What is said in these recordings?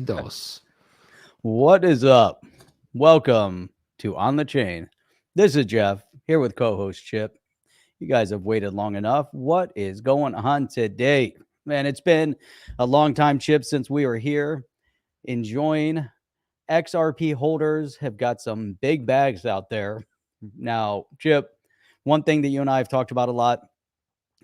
Dos. What is up? Welcome to On the Chain. This is Jeff here with co-host Chip. You guys have waited long enough. What is going on today? Man, it's been a long time, Chip, since we were here enjoying. XRP holders have got some big bags out there. Now, Chip, one thing that you and I have talked about a lot,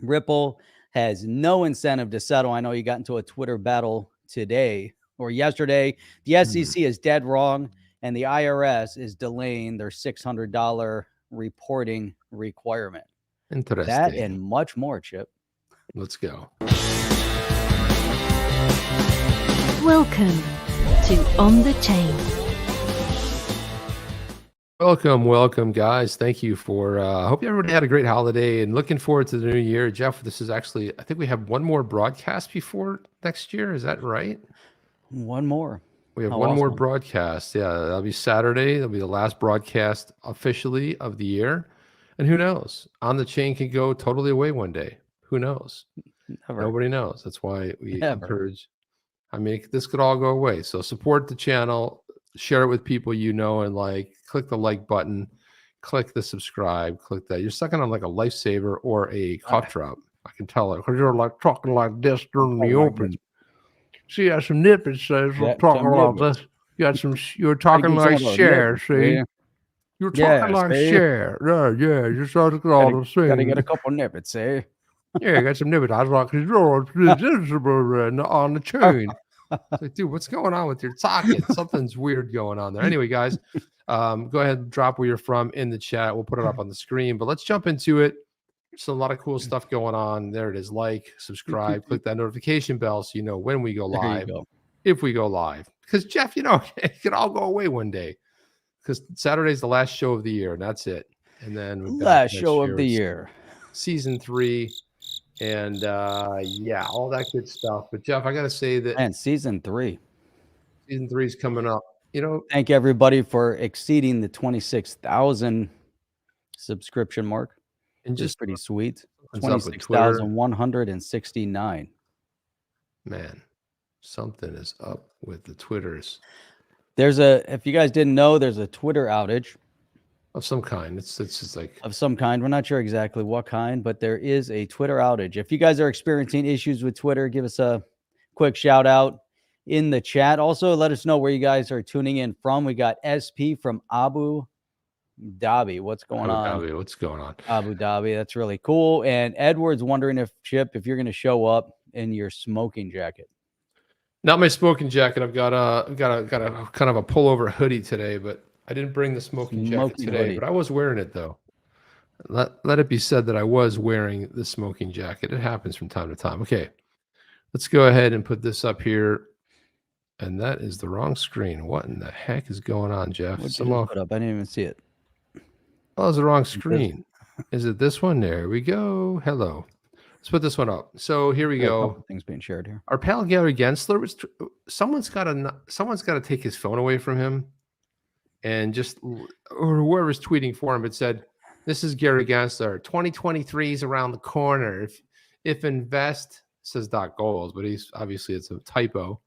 Ripple has no incentive to settle. I know you got into a Twitter battle today or yesterday. The SEC is dead wrong, and the IRS is delaying their $600 reporting requirement. Interesting. That and much more, Chip. Let's go. Welcome to On the Chain. Welcome, guys. Thank you for, hope everybody had a great holiday and looking forward to the new year. Jeff, this is actually, I think we have one more broadcast before next year. Is that right? One more. We have one more broadcast. Yeah, that'll be Saturday. That'll be the last broadcast officially of the year. And who knows? On the Chain can go totally away one day. Who knows? Never. Nobody knows. That's why we encourage. I mean, this could all go away. So support the channel, share it with people you know and like. Click the like button, click the subscribe, click that. You're sucking on like a lifesaver or a cough drop. I can tell it because you're like talking like this during the open. See, you got some nippets, says we're talking like this. You got some. You're talking like share. See, you're talking like share. Yeah. You're talking all the same. Gotta get a couple nippets, eh? Yeah, I got some nippets. I was like, on the chain. Like, dude, what's going on with your socket? Something's weird going on there. Anyway, guys, go ahead and drop where you're from in the chat. We'll put it up on the screen, but let's jump into it. There's a lot of cool stuff going on. There it is. Like, subscribe, click that notification bell so you know when we go live, if we go live. Because, Jeff, you know, it could all go away one day because Saturday's the last show of the year, and that's it. And then last show of the year. Season 3. And yeah, all that good stuff. But Jeff, I got to say that season 3 is coming up. You know, thank everybody for exceeding the 26,000 subscription mark. And just pretty sweet. 26,169. Man, something is up with the Twitters. If you guys didn't know, there's a Twitter outage. Of some kind. It's just like of some kind. We're not sure exactly what kind, but there is a Twitter outage. If you guys are experiencing issues with Twitter, give us a quick shout out in the chat. Also, let us know where you guys are tuning in from. We got SP from Abu Dhabi. What's going on? What's going on? Abu Dhabi. That's really cool. And Edward's wondering if you're going to show up in your smoking jacket. Not my smoking jacket. I've got a kind of a pullover hoodie today, but I didn't bring the smoking jacket today, but I was wearing it though. Let it be said that I was wearing the smoking jacket. It happens from time to time. Okay, let's go ahead and put this up here. And that is the wrong screen. What in the heck is going on, Jeff? What did you put up? I didn't even see it. Oh, it's the wrong screen. Is it this one? There we go. Hello. Let's put this one up. So here we go. Things being shared here. Our pal Gary Gensler someone's got to take his phone away from him. And or whoever's tweeting for him, it said, "This is Gary Gensler. 2023 is around the corner. If invest says .goals, but it's a typo.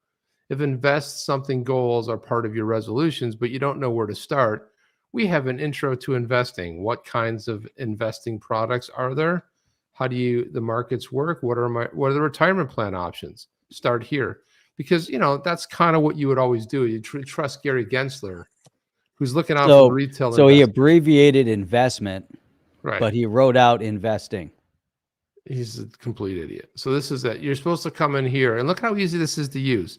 If invest something goals are part of your resolutions, but you don't know where to start, we have an intro to investing. What kinds of investing products are there? How do the markets work? What are the retirement plan options? Start here." Because, you know, that's kind of what you would always do. You trust Gary Gensler, who's looking out for retail. So he abbreviated investment, right? But he wrote out investing. He's a complete idiot. So this is that you're supposed to come in here and look how easy this is to use.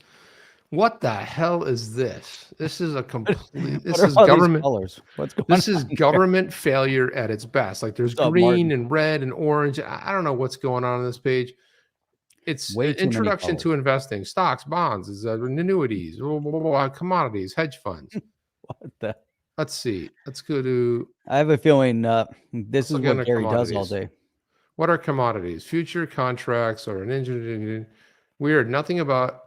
What the hell is this? This is a complete. This is government. What's going this is government failure at its best. Like there's green and red and orange. I don't know what's going on this page. It's an introduction to investing, stocks, bonds, annuities, commodities, hedge funds. What the? Let's see. Let's go to. I have a feeling this is what Gary does all day. What are commodities? Future contracts or an engine? Weird. Nothing about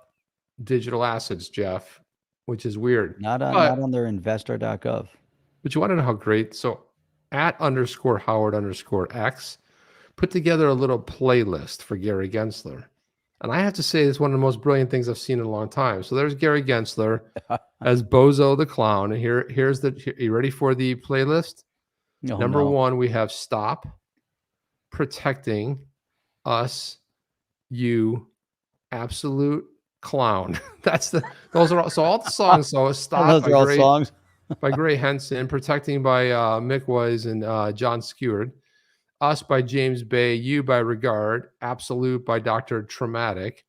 digital assets, Jeff, which is weird. Not on their investor.gov. But you want to know how great? So @_Howard_X put together a little playlist for Gary Gensler. And I have to say, it's one of the most brilliant things I've seen in a long time. So there's Gary Gensler as Bozo the Clown. And here's the, you ready for the playlist? Oh, Number no. one, we have Stop Protecting Us, You Absolute Clown. Those are all, so all the songs. So Stop Those are all songs. by Gray Henson, Protecting by Mick Wise and John Skeward, Us by James Bay, You by Regard, Absolute by Dr. Traumatic,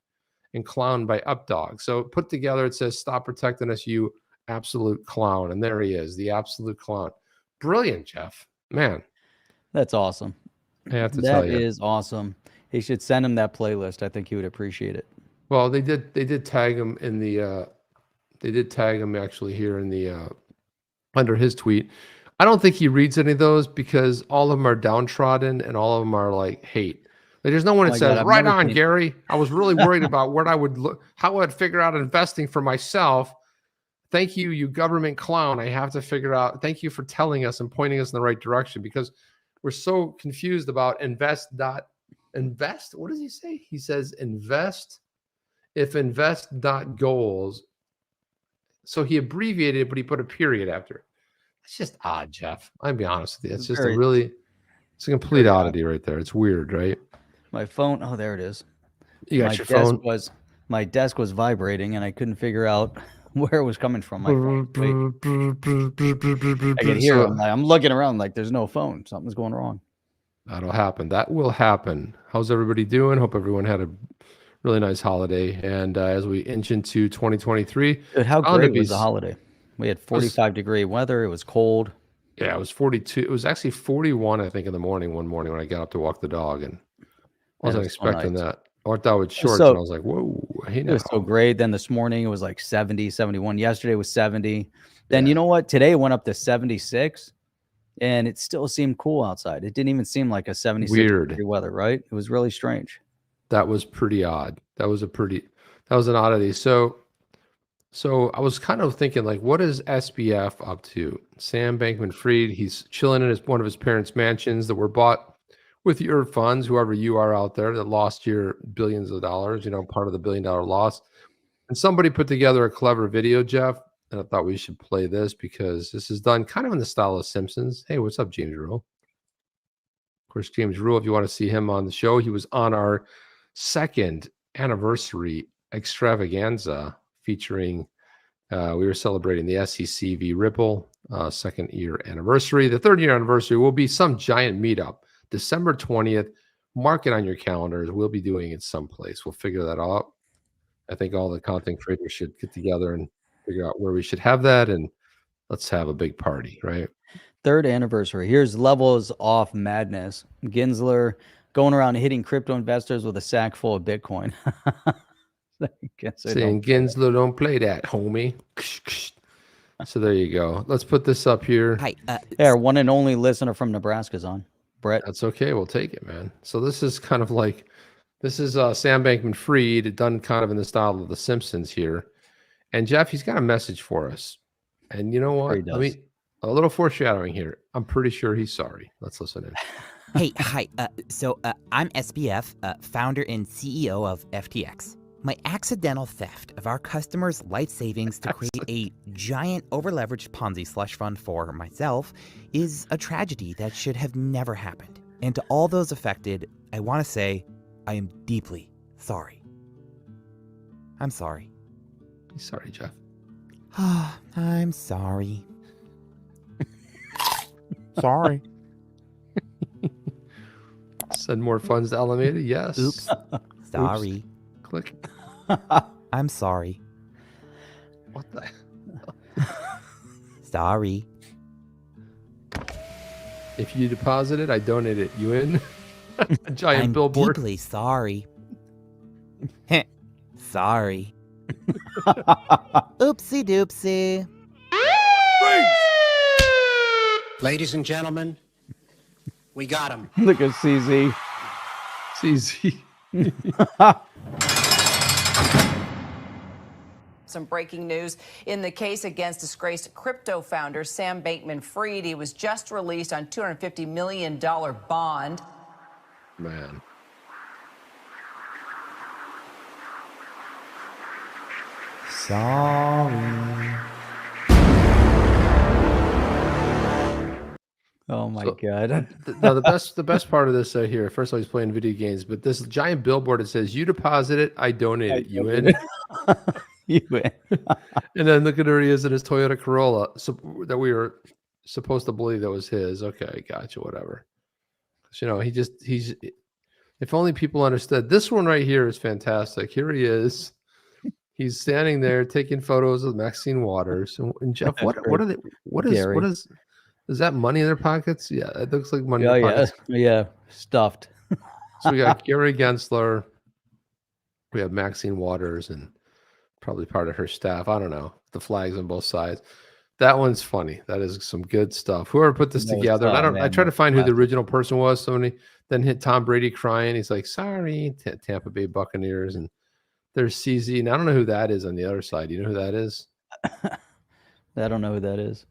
and Clown by Updog. So put together, it says Stop Protecting Us, You Absolute Clown. And there he is, the Absolute Clown. Brilliant, Jeff. Man. That's awesome. I have to tell you. That is awesome. He should send him that playlist. I think he would appreciate it. Well, they did tag him in the they did tag him actually here in the under his tweet. I don't think he reads any of those because all of them are downtrodden and all of them are like hate. Like, there's no one that says, God, right on, Gary. I was really worried about what I would look, how I'd figure out investing for myself. Thank you, you government clown. I have to figure out. Thank you for telling us and pointing us in the right direction, because we're so confused about invest. What does he say? He says invest if invest.goals. So he abbreviated it, but he put a period after it. It's just odd, Jeff. I'll be honest with you. It's just it's a complete oddity right there. It's weird, right? My phone. Oh, there it is. You got your phone. My desk was vibrating and I couldn't figure out where it was coming from. My phone. I can hear it. I'm looking around like there's no phone. Something's going wrong. That'll happen. That will happen. How's everybody doing? Hope everyone had a really nice holiday. And as we inch into 2023, Dude, how great was the holiday? We had 45-degree weather. It was cold. Yeah, it was 42. It was actually 41, I think, in the morning one morning when I got up to walk the dog, and I wasn't expecting that. I thought with shorts, and I was like, whoa. Hey, it was so great. Then this morning, it was like 70, 71. Yesterday was 70. Then you know what? Today it went up to 76, and it still seemed cool outside. It didn't even seem like a 76-degree weather, right? It was really strange. That was pretty odd. That was an oddity. So I was kind of thinking, like, what is SBF up to? Sam Bankman-Fried, he's chilling in one of his parents' mansions that were bought with your funds, whoever you are out there that lost your billions of dollars, part of the $1 billion loss. And somebody put together a clever video, Jeff, and I thought we should play this because this is done kind of in the style of Simpsons. Hey, what's up, James Rule? Of course, James Rule, if you want to see him on the show, he was on our 2nd anniversary extravaganza featuring, we were celebrating the SEC v Ripple 2nd year anniversary. The 3rd year anniversary will be some giant meetup, December 20th. Mark it on your calendars. We'll be doing it someplace. We'll figure that out. I think all the content creators should get together and figure out where we should have that, and let's have a big party, right? 3rd anniversary. Here's levels off madness. Gensler going around hitting crypto investors with a sack full of Bitcoin. Saying Gensler, don't play that, homie. So there you go. Let's put this up here. Hi, our one and only listener from Nebraska's on. Brett. That's okay. We'll take it, man. So this is kind of like, this is Sam Bankman-Fried, done kind of in the style of The Simpsons here. And Jeff, he's got a message for us. And you know what? A little foreshadowing here. I'm pretty sure he's sorry. Let's listen in. Hey, hi. I'm SBF, founder and CEO of FTX. My accidental theft of our customers' life savings to create a giant overleveraged Ponzi slush fund for myself is a tragedy that should have never happened. And to all those affected, I want to say I am deeply sorry. I'm sorry. He's sorry, Jeff. I'm sorry. Sorry. Send more funds to Alameda? Yes. Oops. Sorry. Oops. Click. I'm sorry. What the? Sorry. If you deposit it, I donate it. You in? A giant billboard. I'm deeply sorry. Sorry. Oopsie doopsie. Ladies and gentlemen, we got him. Look at CZ. CZ. Some breaking news in the case against disgraced crypto founder Sam Bankman-Fried. He was just released on $250 million bond. Man. sorry. Oh my So, god. Now the best part of this here. First of all, he's playing video games, but this giant billboard that says "You deposit it, I donate it." You in? You win. And then look at where he is in his Toyota Corolla, so that we were supposed to believe that was his. Okay, gotcha. Whatever. You know, he's. If only people understood. This one right here is fantastic. Here he is. He's standing there taking photos of Maxine Waters. And Jeff, what are they? What is that money in their pockets? Yeah, it looks like money Oh in their yeah, pockets. yeah, stuffed. So we got Gary Gensler. We have Maxine Waters and probably part of her staff. I don't know. The flags on both sides. That one's funny. That is some good stuff. Whoever put this together. I tried to find who the original person was. Somebody then hit Tom Brady crying. He's like, sorry, Tampa Bay Buccaneers. And there's CZ. And I don't know who that is on the other side. You know who that is? I don't know who that is.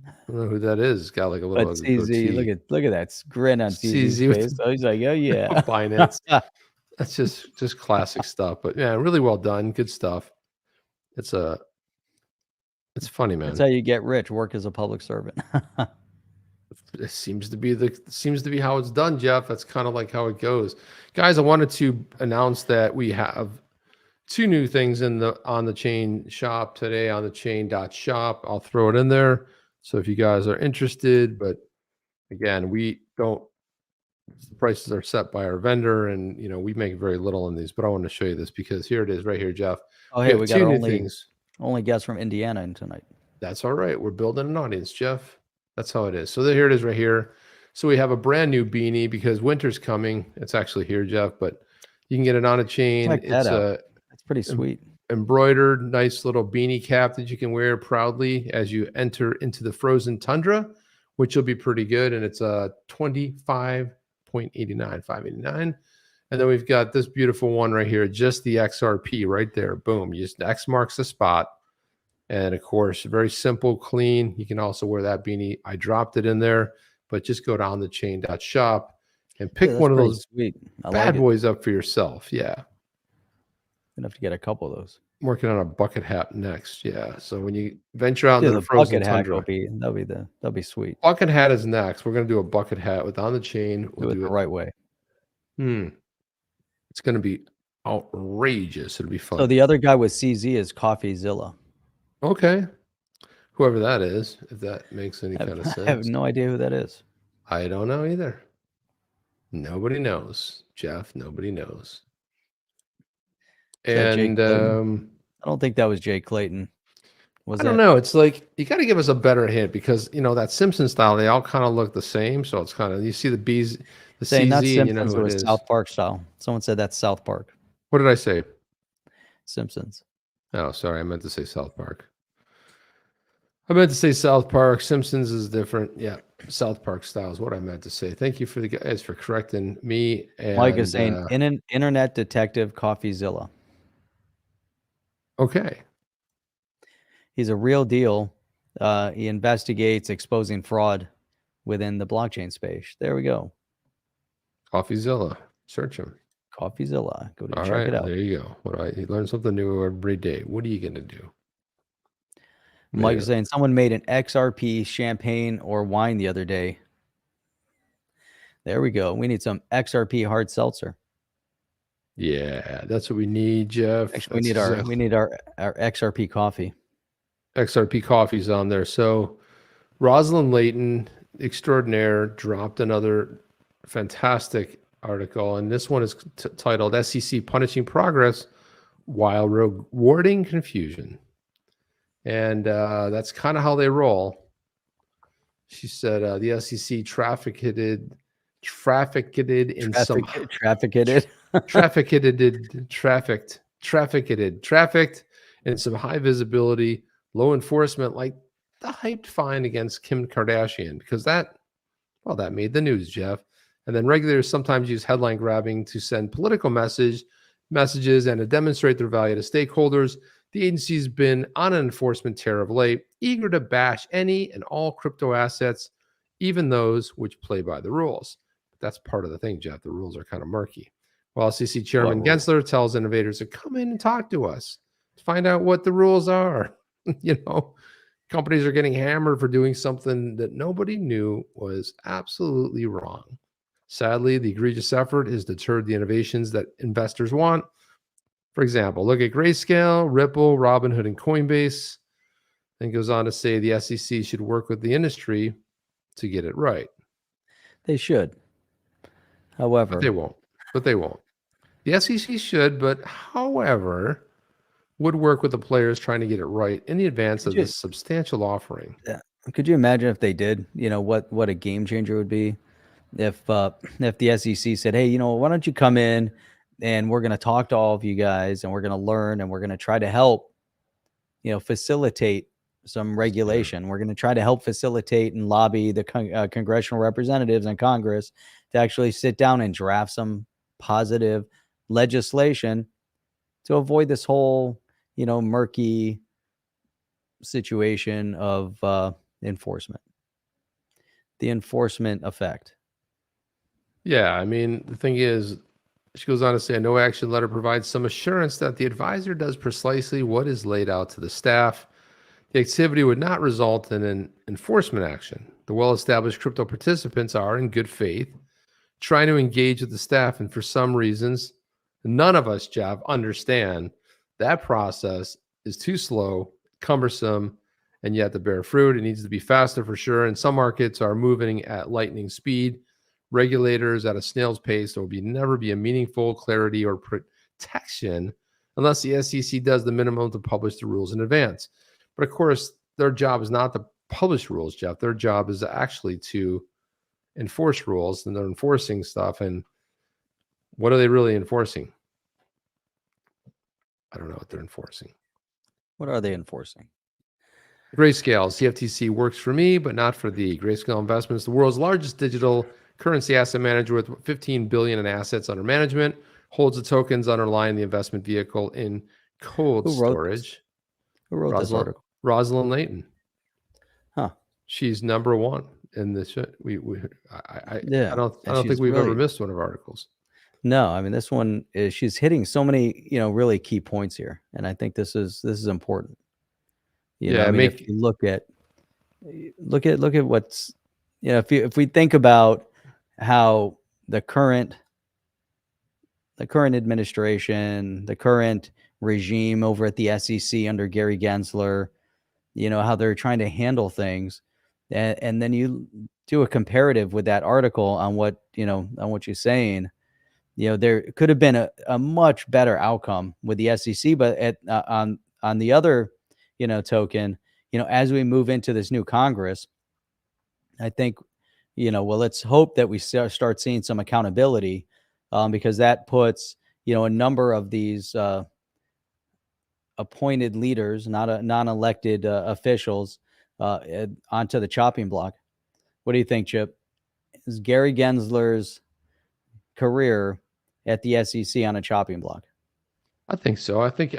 I don't know who that is. It's got like a little. But CZ, look at that grin on CZ's face. So he's like, oh yeah, finance. That's just classic stuff. But yeah, really well done. Good stuff. It's funny, man. That's how you get rich. Work as a public servant. It seems to be how it's done, Jeff. That's kind of like how it goes. Guys, I wanted to announce that we have 2 new things in the on the chain shop today, on the chain.shop. I'll throw it in there. So if you guys are interested, but again, we don't, the prices are set by our vendor, and you know, we make very little on these, but I want to show you this because here it is right here, Jeff. Oh, hey, we got 2 new things. Only guests from Indiana in tonight. That's all right. We're building an audience, Jeff. That's how it is. So here it is right here. So we have a brand new beanie because winter's coming. It's actually here, Jeff, but you can get it on a chain. Check that out. That's pretty sweet. Embroidered, nice little beanie cap that you can wear proudly as you enter into the frozen tundra, which will be pretty good. And it's a $25.89, $5.89. And then we've got this beautiful one right here, just the XRP right there. Boom. Just X marks the spot. And of course, very simple, clean. You can also wear that beanie. I dropped it in there, but just go down the chain.shop and pick one of those bad boys up for yourself. Yeah. Gonna have to get a couple of those. I'm working on a bucket hat next. Yeah. So when you venture out into the frozen tundra, that'll be sweet. Bucket hat is next. We're gonna do a bucket hat with on the chain. We'll do it the right way. It's gonna be outrageous. It'll be fun. So the other guy with CZ is CoffeeZilla. Okay. Whoever that is, if that makes any kind of sense. I have no idea who that is. I don't know either. Nobody knows, Jeff. Nobody knows. And I don't think that was Jay Clayton. I don't know. It's like you got to give us a better hint because you know that Simpson style. They all kind of look the same, so it's kind of you see the B's, the CZ, not Simpsons, you know who it is. South Park style. Someone said that's South Park. What did I say? Simpsons. Oh, sorry. I meant to say South Park. I meant to say South Park. Simpsons is different. Yeah. South Park style is what I meant to say. Thank you for the guys for correcting me. And, Mike is saying internet detective CoffeeZilla. Okay. He's a real deal. He investigates exposing fraud within the blockchain space. There we go. CoffeeZilla. Search him. CoffeeZilla. Go to check right, it out. There you go. You learn something new every day. What are you going to do? Mike is saying someone made an XRP champagne or wine the other day. There we go. We need some XRP hard seltzer. Yeah, that's what we need, Jeff. Actually, we need our XRP coffee. XRP coffee's on there. So Rosalind Layton, extraordinaire, dropped another fantastic article, and this one is titled SEC Punishing Progress While Rewarding Confusion. And that's kind of how they roll. She said the SEC trafficked in some high visibility, low enforcement, like the hyped fine against Kim Kardashian, because that made the news, Jeff. And then regulators sometimes use headline grabbing to send political messages and to demonstrate their value to stakeholders. The agency's been on an enforcement tear of late, eager to bash any and all crypto assets, even those which play by the rules. But that's part of the thing, Jeff. The rules are kind of murky. While SEC Chairman Gensler tells innovators to come in and talk to us to find out what the rules are. Companies are getting hammered for doing something that nobody knew was absolutely wrong. Sadly, the egregious effort has deterred the innovations that investors want. For example, look at Grayscale, Ripple, Robinhood, and Coinbase. And goes on to say the SEC should work with the industry to get it right. They should. However, But they won't. The SEC should, but however, would work with the players trying to get it right in the advance of this substantial offering. Yeah. Could you imagine if they did? What a game changer would be if the SEC said, "Hey, why don't you come in and we're going to talk to all of you guys and we're going to learn and we're going to try to help, facilitate some regulation. We're going to try to help facilitate and lobby the congressional representatives in Congress to actually sit down and draft some positive legislation to avoid this whole, murky situation of enforcement, the enforcement effect." Yeah, I mean, the thing is, she goes on to say a no action letter provides some assurance that the advisor does precisely what is laid out to the staff. The activity would not result in an enforcement action. The well-established crypto participants are, in good faith, trying to engage with the staff, and for some reasons, none of us, Jeff, understand that process is too slow, cumbersome, and yet to bear fruit, it needs to be faster for sure. And some markets are moving at lightning speed. Regulators at a snail's pace. There will never be a meaningful clarity or protection unless the SEC does the minimum to publish the rules in advance. But of course, their job is not to publish rules, Jeff. Their job is actually to enforce rules, and they're enforcing stuff. And what are they really enforcing? I don't know what they're enforcing. What are they enforcing? Grayscale, CFTC works for me, but not for thee. Grayscale Investments, the world's largest digital currency asset manager with $15 billion in assets under management, holds the tokens underlying the investment vehicle in cold storage. Who wrote this article? Rosalind Layton. Huh. She's number one in this. I don't think we've ever missed one of her articles. No, I mean, this one is, she's hitting so many, really key points here. And I think this is important. If you look at what's, if we think about how the current administration, the current regime over at the SEC under Gary Gensler, how they're trying to handle things, and then you do a comparative with that article on what you're saying, there could have been a much better outcome with the SEC, but on the other token, as we move into this new Congress, I think, let's hope that we start seeing some accountability, because that puts, a number of these appointed leaders, not non-elected officials, onto the chopping block. What do you think, Chip? Is Gary Gensler's career at the SEC on a chopping block? I think so. I think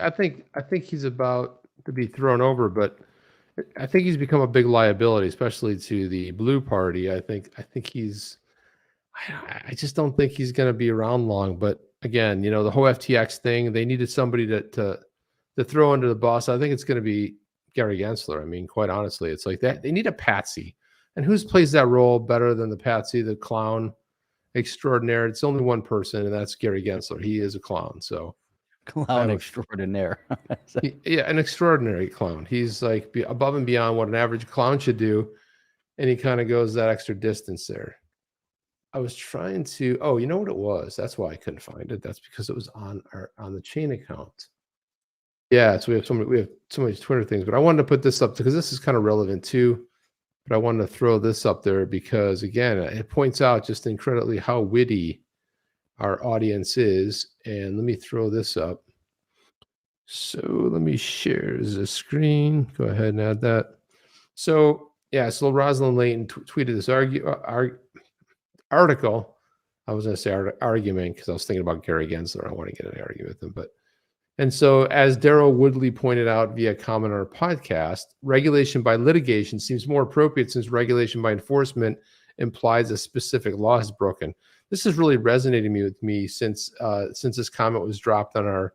he's about to be thrown over, but I think he's become a big liability, especially to the Blue Party. I think he's. I just don't think he's going to be around long. But again, the whole FTX thing, they needed somebody to throw under the bus. I think it's going to be Gary Gensler. I mean, quite honestly, it's like that. They need a patsy, and who plays that role better than the patsy, the clown extraordinaire? It's only one person, and that's Gary Gensler. He is a clown. So. Clown extraordinaire. An extraordinary clown. He's like above and beyond what an average clown should do, and he kind of goes that extra distance there. I was trying to. Oh, you know what it was? That's why I couldn't find it. That's because it was on the chain account. Yeah, so we have so many Twitter things, but I wanted to put this up because this is kind of relevant too. But I wanted to throw this up there because again, it points out just incredibly how witty our audience is. And let me throw this up. So let me share the screen. Go ahead and add that. So so Rosalind Layton tweeted this article. I was going to say argument because I was thinking about Gary Gensler. I want to get an argument with him, and so as Daryl Woodley pointed out via comment on our podcast, regulation by litigation seems more appropriate since regulation by enforcement implies a specific law is broken. This is really resonating with me since this comment was dropped on our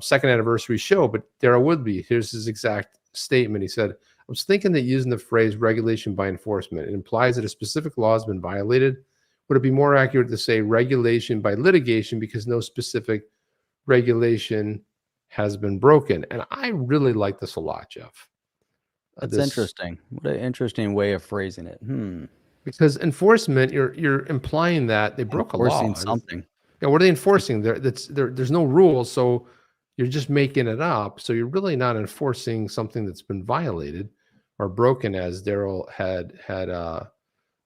second anniversary show. But Darrell Woodby, here's his exact statement. He said, I was thinking that using the phrase regulation by enforcement, it implies that a specific law has been violated. Would it be more accurate to say regulation by litigation because no specific regulation has been broken? And I really like this a lot, Jeff. That's interesting. What an interesting way of phrasing it. Because enforcement, you're implying that they broke a law. Something. Yeah, what are they enforcing? There's no rules, so you're just making it up. So you're really not enforcing something that's been violated or broken, as Darrell had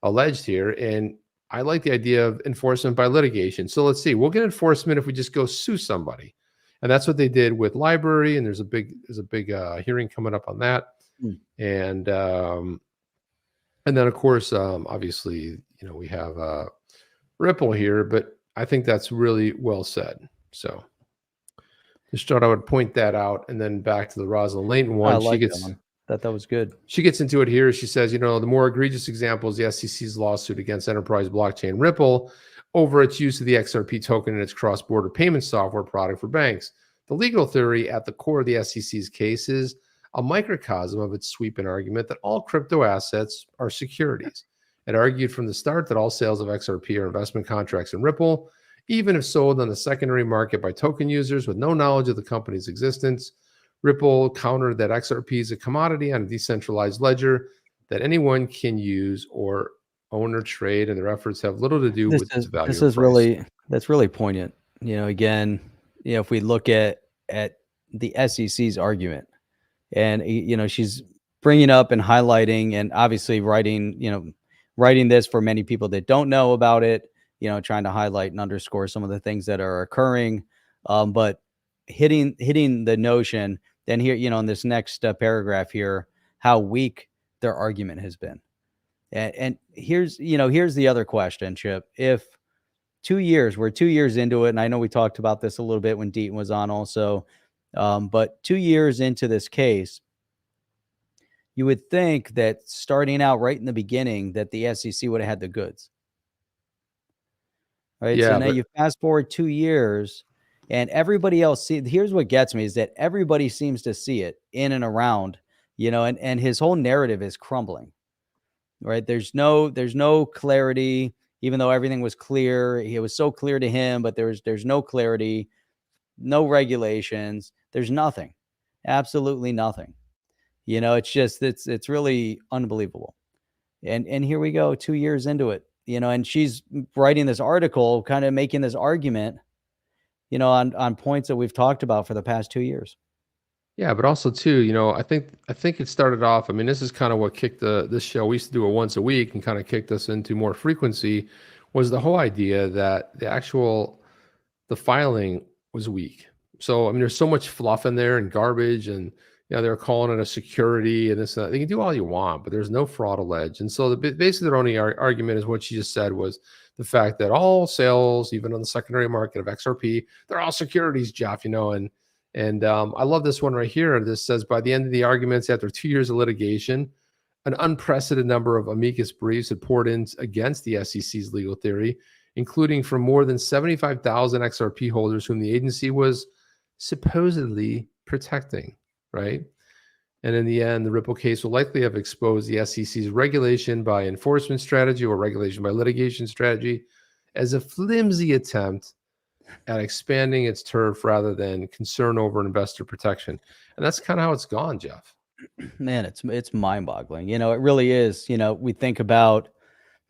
alleged here. And I like the idea of enforcement by litigation. So let's see, we'll get enforcement if we just go sue somebody, and that's what they did with Library. And there's a big hearing coming up on that. And then of course, obviously, we have Ripple here, but I think that's really well said. So just thought I would point that out. And then back to the Rosalind Layton one. I like that one. That was good. She gets into it here. She says, the more egregious example is the SEC's lawsuit against enterprise blockchain Ripple over its use of the XRP token in its cross-border payment software product for banks. The legal theory at the core of the SEC's case is a microcosm of its sweeping argument that all crypto assets are securities. It argued from the start that all sales of XRP are investment contracts in Ripple, even if sold on the secondary market by token users with no knowledge of the company's existence. Ripple countered that XRP is a commodity on a decentralized ledger that anyone can use or own or trade, and their efforts have little to do with its value. That's really poignant. Again, if we look at the SEC's argument, and she's bringing up and highlighting and obviously writing this for many people that don't know about it, trying to highlight and underscore some of the things that are occurring, but hitting the notion. Then here, in this next paragraph here, how weak their argument has been. And here's the other question, Chip. If we're 2 years into it, and I know we talked about this a little bit when Deaton was on also, but 2 years into this case, you would think that starting out right in the beginning that the SEC would have had the goods. Right. Yeah, so now you fast forward 2 years, and everybody else here's what gets me is that everybody seems to see it in and around, and his whole narrative is crumbling. Right. There's no clarity, even though everything was clear. It was so clear to him, but there's no clarity, no regulations. There's nothing, absolutely nothing. It's really unbelievable. And here we go 2 years into it, and she's writing this article, kind of making this argument, on points that we've talked about for the past 2 years. Yeah, but also too, I think it started off. I mean, this is kind of what kicked this show. We used to do it once a week and kind of kicked us into more frequency. Was the whole idea that the filing was weak. So I mean, there's so much fluff in there and garbage, and they're calling it a security and this and that. They can do all you want, but there's no fraud alleged. And so basically their only argument is what she just said, was the fact that all sales, even on the secondary market of XRP, they're all securities, Jeff. And I love this one right here. This says, by the end of the arguments, after 2 years of litigation, an unprecedented number of amicus briefs had poured in against the SEC's legal theory, including from more than 75,000 XRP holders whom the agency was supposedly protecting. Right. And in the end, the Ripple case will likely have exposed the SEC's regulation by enforcement strategy or regulation by litigation strategy as a flimsy attempt at expanding its turf rather than concern over investor protection. And that's kind of how it's gone, Jeff. Man, it's mind-boggling. It really is. We think about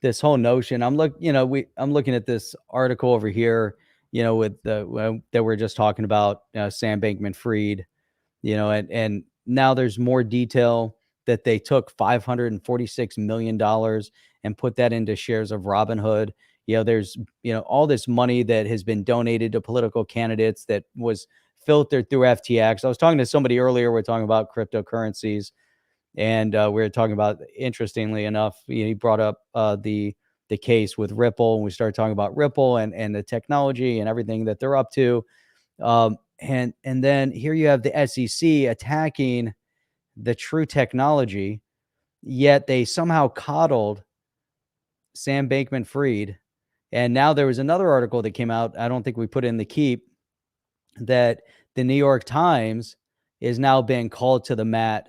this whole notion. I'm looking at this article over here, with that we're just talking about, Sam Bankman-Fried. And now there's more detail that they took $546 million and put that into shares of Robinhood. There's, all this money that has been donated to political candidates that was filtered through FTX. I was talking to somebody earlier. We're talking about cryptocurrencies, and we were talking about, interestingly enough, he brought up the case with Ripple, and we started talking about Ripple and the technology and everything that they're up to. And then here you have the SEC attacking the true technology, yet they somehow coddled Sam Bankman-Fried. And now there was another article that came out, I don't think we put in the keep, that the New York Times is now being called to the mat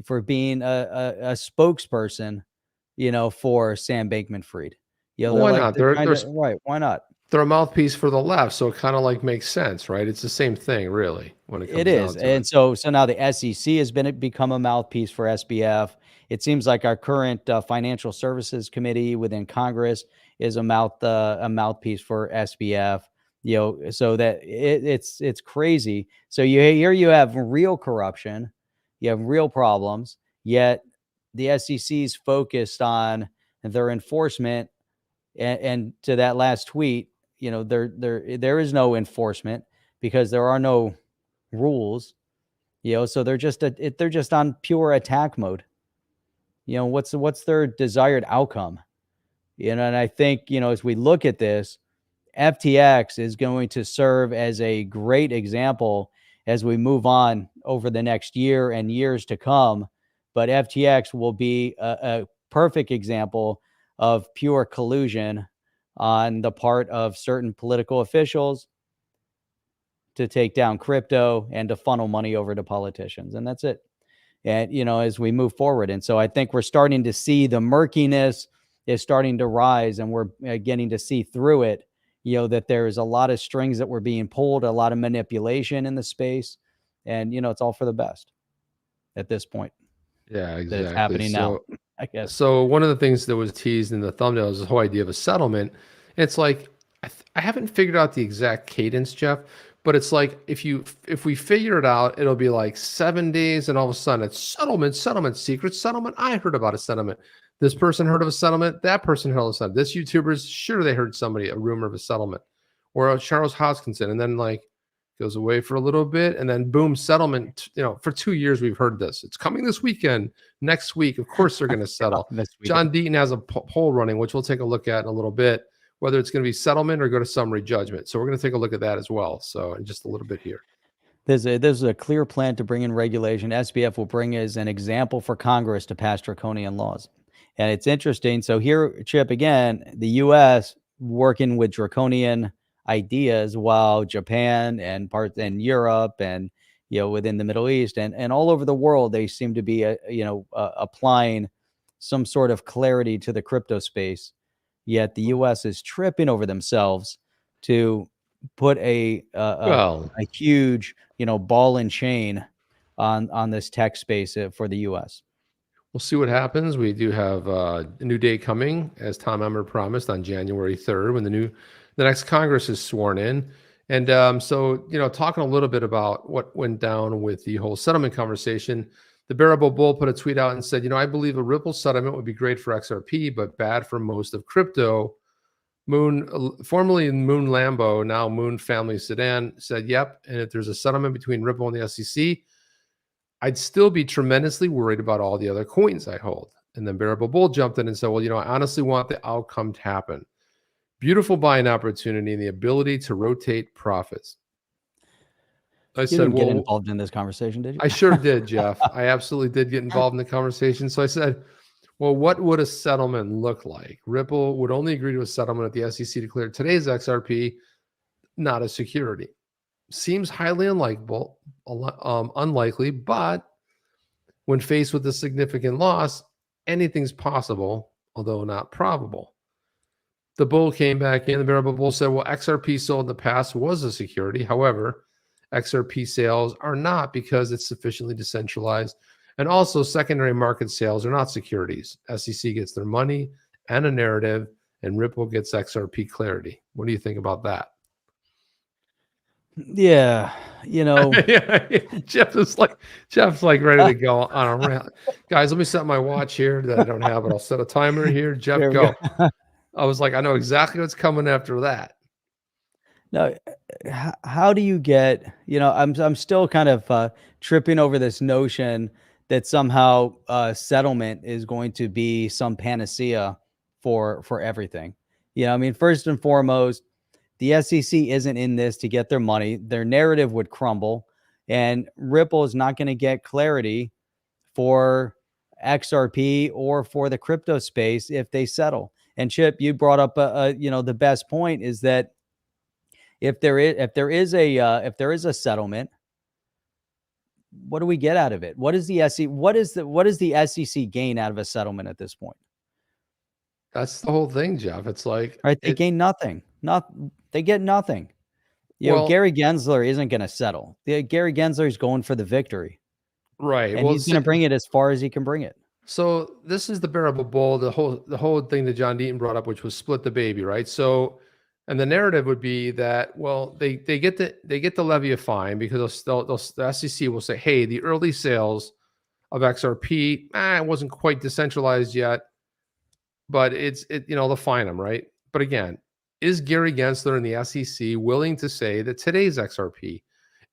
for being a spokesperson, for Sam Bankman-Fried. Well, why not? Right. Why not? They're a mouthpiece for the left, so it kind of like makes sense, right? It's the same thing, really, when it comes It down is. to And it. so now the SEC has become a mouthpiece for SBF. It seems like our current financial services committee within Congress is a mouthpiece for SBF. So that it's crazy. So you have real corruption, you have real problems, yet the SEC's focused on their enforcement. And to that last tweet, there is no enforcement because there are no rules. So they're just on pure attack mode. What's their desired outcome? And I think, as we look at this, FTX is going to serve as a great example as we move on over the next year and years to come. But FTX will be a perfect example of pure collusion on the part of certain political officials to take down crypto and to funnel money over to politicians. And that's it. And, as we move forward. And so I think we're starting to see the murkiness is starting to rise, and we're getting to see through it, that there's a lot of strings that were being pulled, a lot of manipulation in the space. And, it's all for the best at this point. Yeah, That exactly. it's happening now, I guess. So one of the things that was teased in the thumbnail is the whole idea of a settlement. It's like I haven't figured out the exact cadence, Jeff, but it's like if we figure it out, it'll be like 7 days, and all of a sudden it's settlement, secret settlement. I heard about a settlement. This person heard of a settlement. That person heard of a settlement. This YouTuber's sure they heard a rumor of a settlement, or Charles Hoskinson, and then like goes away for a little bit, and then boom, settlement. For 2 years we've heard this. It's coming this weekend, next week. Of course they're going to settle. John Deaton has a poll running, which we'll take a look at in a little bit, whether it's going to be settlement or go to summary judgment. So we're going to take a look at that as well. So in just a little bit here. There's a clear plan to bring in regulation. SBF will bring as an example for Congress to pass draconian laws. And it's interesting. So here, Chip, again, the U.S. working with draconian ideas, while Japan and parts in Europe and within the Middle East and all over the world, they seem to be applying some sort of clarity to the crypto space. Yet the U.S. is tripping over themselves to put a huge ball and chain on this tech space for the U.S. We'll see what happens. We do have a new day coming, as Tom Emmer promised, on January 3rd, when the next Congress is sworn in. And so, talking a little bit about what went down with the whole settlement conversation, the Bearable Bull put a tweet out and said, I believe a Ripple settlement would be great for XRP, but bad for most of crypto. Formerly Moon Lambo, now Moon Family Sedan, said, yep. And if there's a settlement between Ripple and the SEC, I'd still be tremendously worried about all the other coins I hold. And then Bearable Bull jumped in and said, well, I honestly want the outcome to happen. Beautiful buying opportunity and the ability to rotate profits. I said, didn't get involved in this conversation, did you? I sure did, Jeff. I absolutely did get involved in the conversation. So I said, well, what would a settlement look like? Ripple would only agree to a settlement if the SEC declared today's XRP not a security. Seems highly unlikely, but when faced with a significant loss, anything's possible, although not probable. The bull came back in. The Bearable Bull said, well, XRP sold in the past was a security. However, XRP sales are not because it's sufficiently decentralized. And also secondary market sales are not securities. SEC gets their money and a narrative, and Ripple gets XRP clarity. What do you think about that? Yeah, Jeff's like ready to go on a rant. Guys, let me set my watch here that I don't have it. I'll set a timer here. Jeff, go. I was like, I know exactly what's coming after that. Now, how do you get, I'm still kind of tripping over this notion that somehow settlement is going to be some panacea for everything. First and foremost, the SEC isn't in this to get their money. Their narrative would crumble, and Ripple is not going to get clarity for XRP or for the crypto space if they settle. And Chip, you brought up the best point is that if there is a settlement, what do we get out of it? What is the SEC? What is the SEC gain out of a settlement at this point? That's the whole thing, Jeff. It's like, Right? They gain nothing. They get nothing. You know, well, Gary Gensler isn't going to settle. Gary Gensler is going for the victory, right. and Well, he's going to bring it as far as he can bring it. so this is the Bearable Bull, the whole thing that John Deaton brought up, which was split the baby, right? So, and the narrative would be that, well, they get to levy a fine because the SEC will say, hey, the early sales of XRP, it wasn't quite decentralized yet, but they'll fine them, right? But again, is Gary Gensler and the SEC willing to say that today's XRP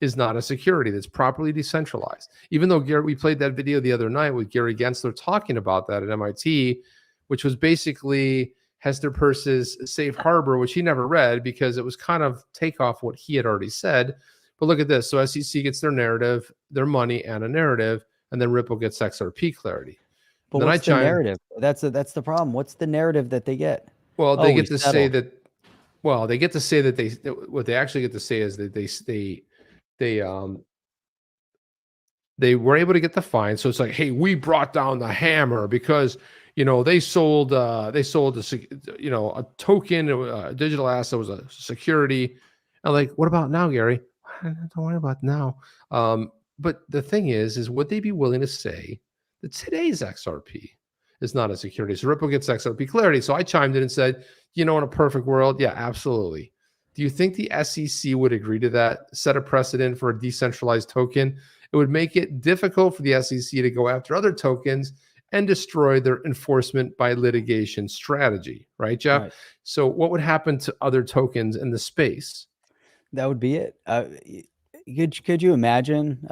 is not a security that's properly decentralized? Even though we played that video the other night with Gary Gensler talking about that at MIT, which was basically Hester Peirce's safe harbor, which he never read because it was kind of take off what he had already said. But look at this. So SEC gets their narrative, their money, and a narrative, and then Ripple gets XRP clarity. But what's the narrative? That's the problem. What's the narrative that they get? Well, they get to say that. Well, they get to say that what they actually get to say is that they were able to get the fine. So it's like, hey, we brought down the hammer because they sold a token, a digital asset was a security. And like, what about now, Gary? Don't worry about now. But the thing is would they be willing to say that today's XRP is not a security? So Ripple gets XRP clarity. So I chimed in and said, in a perfect world, yeah, absolutely. Do you think the SEC would agree to that, set a precedent for a decentralized token? It would make it difficult for the SEC to go after other tokens and destroy their enforcement by litigation strategy, right, Jeff? Right. So what would happen to other tokens in the space? That would be it. Could you imagine?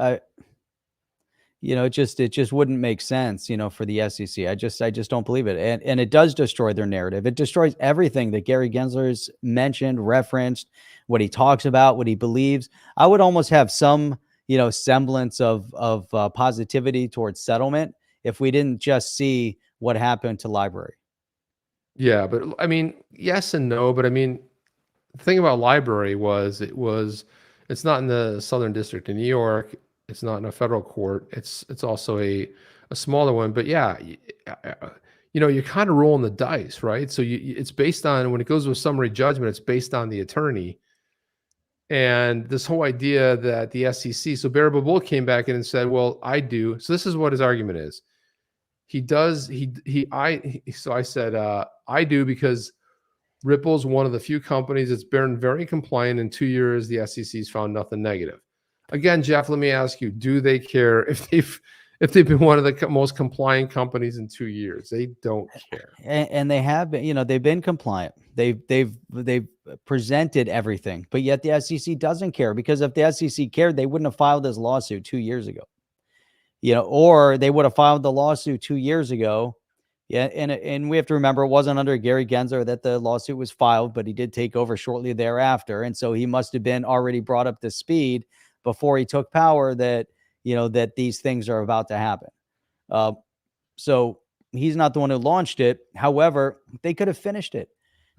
It just wouldn't make sense, for the SEC. I just don't believe it. And it does destroy their narrative. It destroys everything that Gary Gensler's mentioned, referenced, what he talks about, what he believes. I would almost have some, semblance of positivity towards settlement if we didn't just see what happened to Library. Yeah, but I mean, yes and no. But I mean, the thing about Library was it's not in the Southern District of New York. It's not in a federal court. It's also a smaller one. But yeah, you're kind of rolling the dice, right? So it's based on, when it goes to a summary judgment, it's based on the attorney. And this whole idea that the SEC, so Bearable Bull came back in and said, well, I do. So this is what his argument is. So I said, I do because Ripple's one of the few companies that's been very compliant. In 2 years, the SEC's found nothing negative. Again, Jeff, let me ask you, do they care if they've been one of the most compliant companies in 2 years? They don't care. And they have been, they've been compliant. They've presented everything, but yet the SEC doesn't care, because if the SEC cared, they wouldn't have filed this lawsuit 2 years ago. Or they would have filed the lawsuit 2 years ago. Yeah, and we have to remember, it wasn't under Gary Gensler that the lawsuit was filed, but he did take over shortly thereafter, and so he must have been already brought up to speed before he took power that that these things are about to happen. So he's not the one who launched it. However, they could have finished it.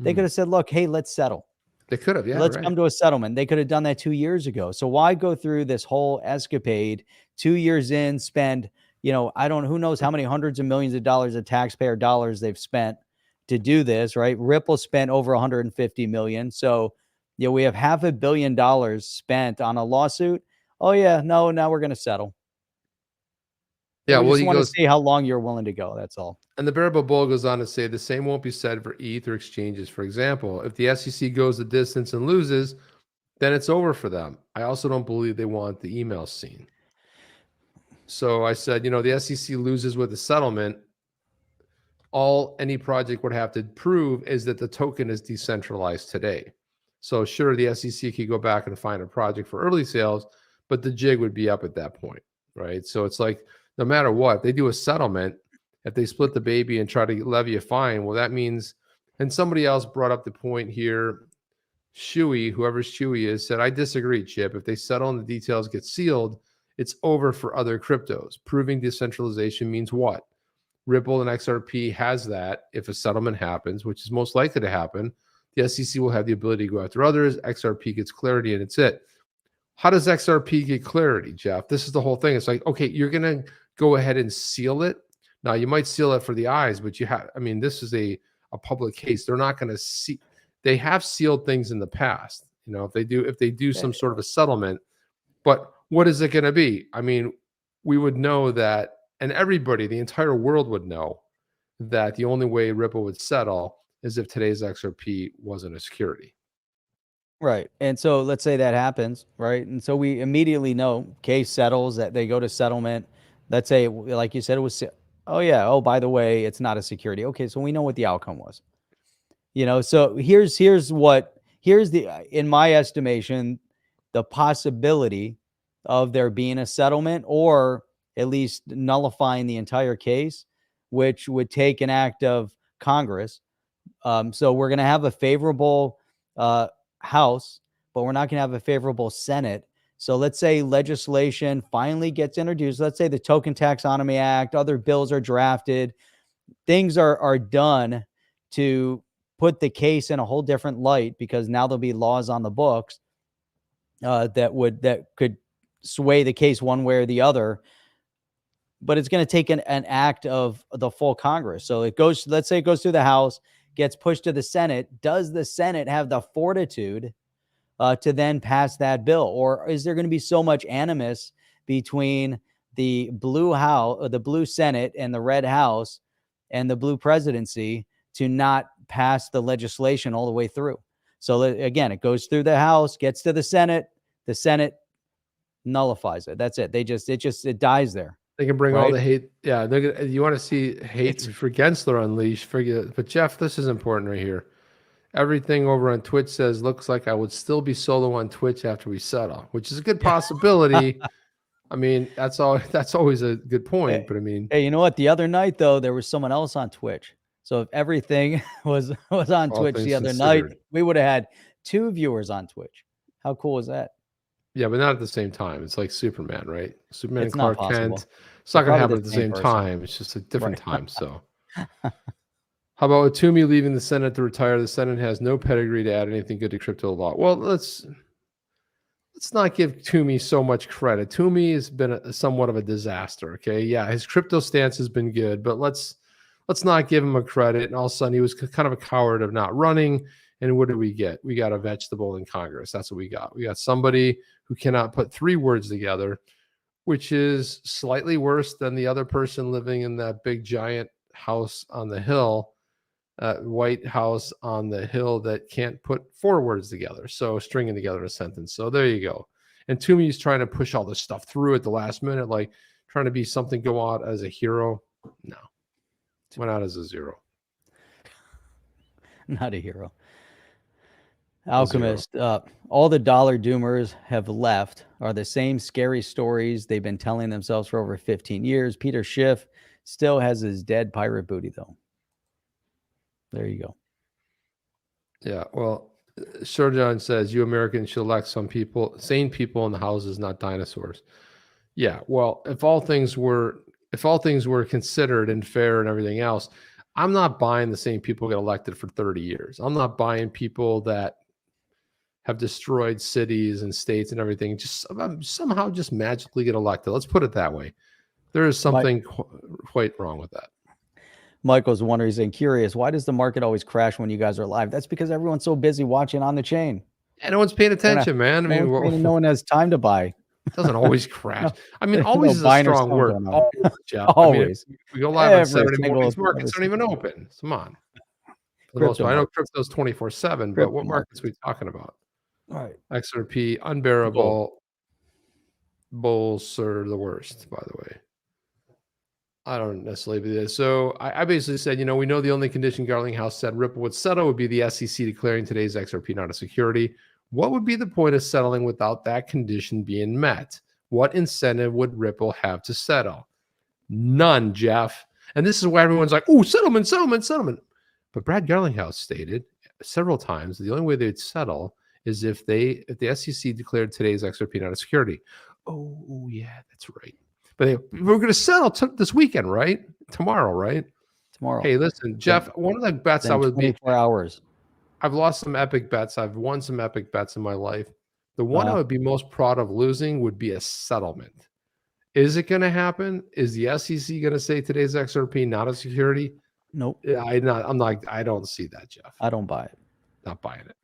They could have said, "Look, hey, let's settle." They could have, yeah. Let's come to a settlement. They could have done that 2 years ago. So why go through this whole escapade? 2 years in, spend, who knows how many hundreds of millions of dollars of taxpayer dollars they've spent to do this, right? Ripple spent over 150 million. So, we have $500 million spent on a lawsuit. Oh yeah, no, now we're going to settle. Yeah, we just want to see how long you're willing to go. That's all. And the Bearable Bull goes on to say the same won't be said for ETH or exchanges. For example, if the SEC goes the distance and loses, then it's over for them. I also don't believe they want the email seen. So I said, the SEC loses with the settlement. All any project would have to prove is that the token is decentralized today. So sure, the SEC could go back and find a project for early sales, but the jig would be up at that point, right? So it's like, no matter what, they do a settlement. If they split the baby and try to levy a fine, well, that means, and somebody else brought up the point here, Shuey, whoever Shuey is, said, I disagree, Chip. If they settle and the details get sealed, it's over for other cryptos. Proving decentralization means what? Ripple and XRP has that. If a settlement happens, which is most likely to happen, the SEC will have the ability to go after others. XRP gets clarity and it's it. How does XRP get clarity, Jeff? This is the whole thing. It's like, okay, you're going to go ahead and seal it. Now, you might seal it for the eyes, but this is a public case. They're not going to see. They have sealed things in the past. If they do some sort of a settlement, but what is it going to be? I mean, we would know that, and everybody, the entire world would know that the only way Ripple would settle is if today's XRP wasn't a security. Right. And so let's say that happens, right? And so we immediately know case settles, that they go to settlement. Let's say, like you said, it was, oh yeah, oh, by the way, it's not a security. Okay, so we know what the outcome was. So here's the, in my estimation, the possibility of there being a settlement, or at least nullifying the entire case, which would take an act of Congress. So we're going to have a favorable House, but we're not going to have a favorable Senate. So let's say legislation finally gets introduced. Let's say the Token Taxonomy Act, other bills are drafted, things are done to put the case in a whole different light, because now there'll be laws on the books that could sway the case one way or the other. But it's going to take an act of the full Congress. So let's say it goes through the House, gets pushed to the Senate. Does the Senate have the fortitude to then pass that bill? Or is there going to be so much animus between the blue House, the blue Senate, and the red House and the blue presidency to not pass the legislation all the way through? So again, it goes through the House, gets to the Senate nullifies it. That's it. It dies there. They can bring all the hate. Yeah, you want to see hate for Gensler unleashed. But Jeff, this is important right here. Everything over on Twitch says, looks like I would still be solo on Twitch after we settle, which is a good possibility. I mean, that's always a good point. But I mean, hey, you know what? The other night though, there was someone else on Twitch. So if everything was on Twitch the other night, we would have had 2 viewers on Twitch. How cool is that? Yeah, but not at the same time. It's like Superman, right? Superman It's and Clark not possible. Kent. It's not going to happen Probably at the the same same person. time. It's just a different time. So, how about Toomey leaving the Senate to retire? The Senate has no pedigree to add anything good to crypto law. Well, let's not give Toomey so much credit. Toomey has been somewhat of a disaster. Okay, yeah, his crypto stance has been good, but let's not give him a credit. And all of a sudden, he was kind of a coward of not running. And what did we get? We got a vegetable in Congress. That's what we got. We got somebody who cannot put 3 words together, which is slightly worse than the other person living in that big giant house on the hill, White House on the hill, that can't put 4 words together. So stringing together a sentence. So there you go. And Toomey's trying to push all this stuff through at the last minute, like trying to be something, go out as a hero. No, went out as a 0. Not a hero. Alchemist, all the dollar doomers have left are the same scary stories they've been telling themselves for over 15 years. Peter Schiff still has his dead pirate booty, though. There you go. Yeah, well, Sir John says, you Americans should elect some people, sane people in the houses, not dinosaurs. Yeah, well, if all things were considered and fair and everything else, I'm not buying the same people get elected for 30 years. I'm not buying people that have destroyed cities and states and everything, just somehow just magically get elected. Let's put it that way. There is something quite wrong with that. Michael's wondering, he's curious, why does the market always crash when you guys are live? That's because everyone's so busy watching On the Chain. And no one's paying attention, man. I mean, no one has time to buy. It doesn't always crash. I mean, always is a strong word. Always. I mean, we go live on Saturday morning. These markets aren't even open. Come on. For the most part, I know crypto's 24/7, but what markets are we talking about? All right. XRP, unbearable. Bulls are the worst, by the way. I don't necessarily believe this. So I basically said, we know the only condition Garlinghouse said Ripple would settle would be the SEC declaring today's XRP not a security. What would be the point of settling without that condition being met? What incentive would Ripple have to settle? None, Jeff. And this is why everyone's like, oh, settlement. But Brad Garlinghouse stated several times the only way they'd settle is if the SEC declared today's XRP not a security. Oh yeah, that's right. But we're going to settle this weekend, right? Tomorrow, right? Tomorrow. Hey, listen, Jeff, one of the bets I would be 24 hours. I've lost some epic bets. I've won some epic bets in my life. The one I would be most proud of losing would be a settlement. Is it going to happen? Is the SEC going to say today's XRP not a security? Nope. I don't see that, Jeff. I don't buy it. Not buying it.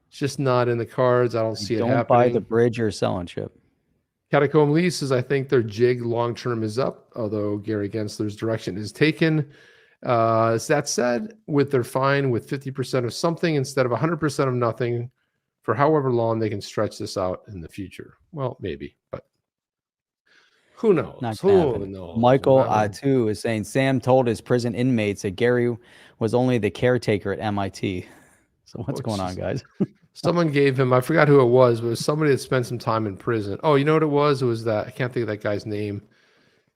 It's just not in the cards. I don't see it happening. Don't buy the bridge you're selling, Chip. Catacomb leases, I think their jig long term is up, although Gary Gensler's direction is taken. That said, with their fine with 50% of something instead of 100% of nothing for however long they can stretch this out in the future. Well, maybe, but who knows? Who knows? Michael Atu is saying Sam told his prison inmates that Gary was only the caretaker at MIT. So what's going on, guys? Someone gave him, I forgot who it was, but it was somebody that spent some time in prison. Oh, you know what it was? It was that, I can't think of that guy's name.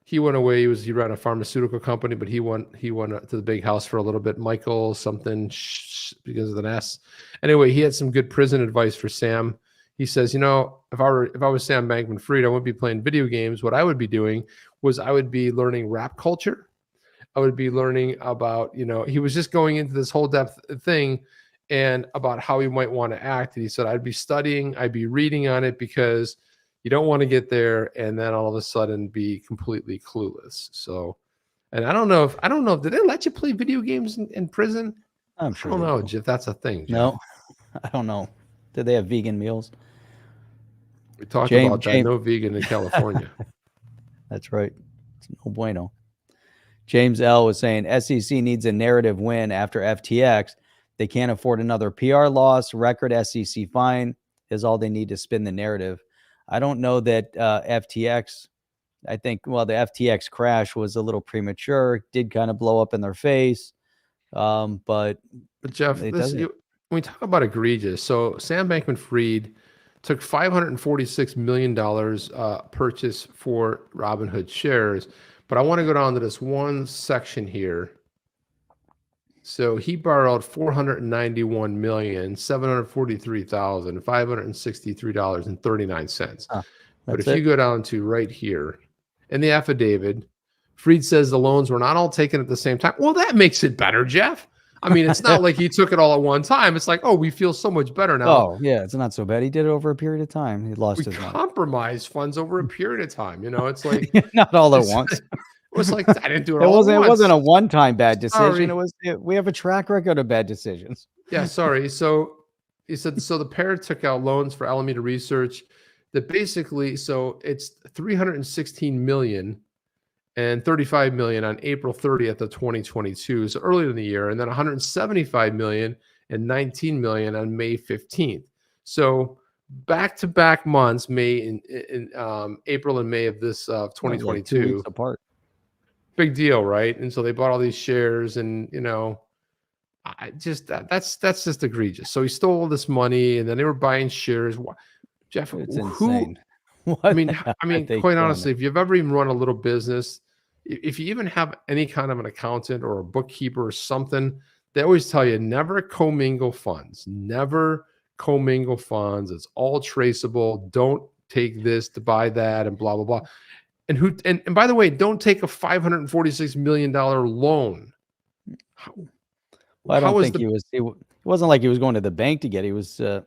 He went away. He ran a pharmaceutical company, but he went to the big house for a little bit. Michael something because of an S. Anyway, he had some good prison advice for Sam. He says, if I was Sam Bankman-Fried, I wouldn't be playing video games. What I would be doing was I would be learning rap culture. I would be learning about, he was just going into this whole depth thing and about how he might want to act. And he said, I'd be studying, I'd be reading on it because you don't want to get there and then all of a sudden be completely clueless. So, and I don't know if did they let you play video games in prison? I'm sure. I don't know if that's a thing. Jeff. No, I don't know. Did they have vegan meals? We talked about that. No vegan in California. That's right. It's no bueno. James L was saying SEC needs a narrative win after FTX. They can't afford another PR loss. Record SEC fine is all they need to spin the narrative. I don't know that FTX. I think, the FTX crash was a little premature. Did kind of blow up in their face. But Jeff, when we talk about egregious, so Sam Bankman-Fried took $546 million purchase for Robinhood shares. But I want to go down to this one section here. So he borrowed $491,743,563.39. But if you go down to right here in the affidavit, Fried says the loans were not all taken at the same time. Well, that makes it better, Jeff. I mean, it's not like he took it all at one time. It's like, oh, we feel so much better now. Oh, yeah, it's not so bad. He did it over a period of time. He lost his money. Compromise funds over a period of time. It's like not all at once. It was like I didn't do it. It wasn't a one-time bad decision. We have a track record of bad decisions. Yeah, sorry. So he said the pair took out loans for Alameda Research. That basically, so it's $316 million and $35 million on April 30th of 2022, so earlier in the year, and then $175 million and $19 million on May 15th. So back-to-back months, in April and May of this 2022. 2 weeks apart. Big deal, right? And so they bought all these shares, and that's just egregious. So he stole all this money, and then they were buying shares. Jeff, it's insane. I mean, quite honestly, if you've ever even run a little business, if you even have any kind of an accountant or a bookkeeper or something, they always tell you never commingle funds. Never commingle funds. It's all traceable. Don't take this to buy that and blah blah blah. And by the way, don't take a $546 million loan. I don't think he was. It wasn't like he was going to the bank to get it. He was, they